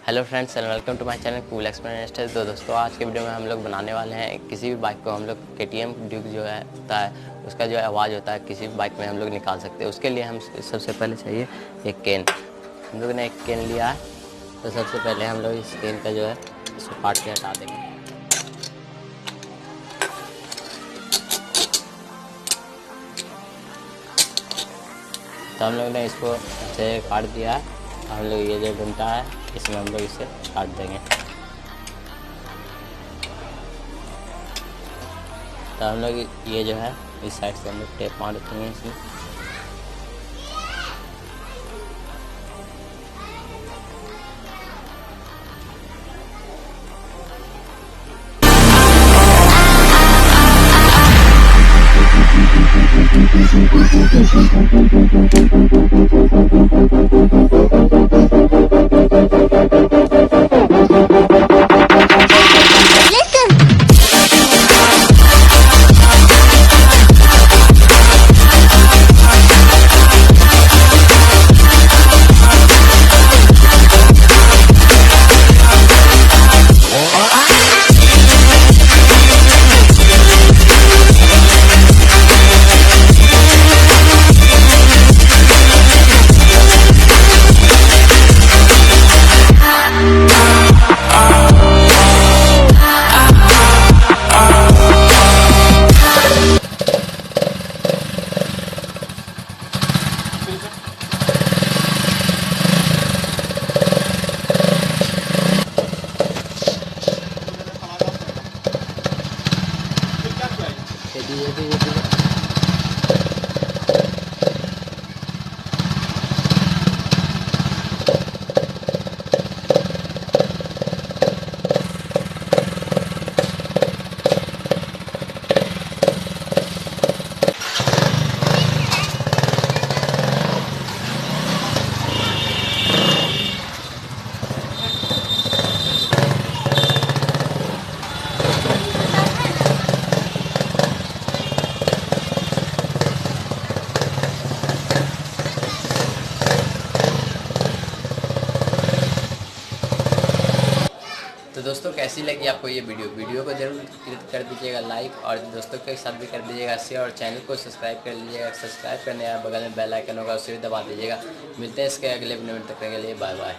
Hello friends and welcome to my channel cool explanation. तो दोस्तों आज के वीडियो में हम लोग बनाने वाले हैं किसी भी बाइक को हम लोग KTM ड्यूक जो है होता है उसका जो आवाज़ होता है किसी भी बाइक में हम लोग निकाल सकते हैं। उसके लिए हम सबसे पहले चाहिए एक केन। हम लोग ने एक केन लिया है, तो सबसे पहले हम लोग इस केन का जो है इसको काट के हटा देंगे। तो हम लोग ने इसको अच्छे काट दिया है। हम लोग ये जो डंडा है इसमें हम लोग इसे काट देंगे। तो हम लोग ये जो है इस साइड से हम लोग टेप मार देंगे इसमें। तो दोस्तों कैसी लगी आपको ये वीडियो को जरूर कर दीजिएगा लाइक, और दोस्तों के साथ भी कर दीजिएगा शेयर, और चैनल को सब्सक्राइब कर लीजिएगा। सब्सक्राइब करने या बगल में बेल आइकन होगा उसे भी दबा दीजिएगा। मिलते हैं इसके अगले वीडियो में, तक के लिए बाय बाय।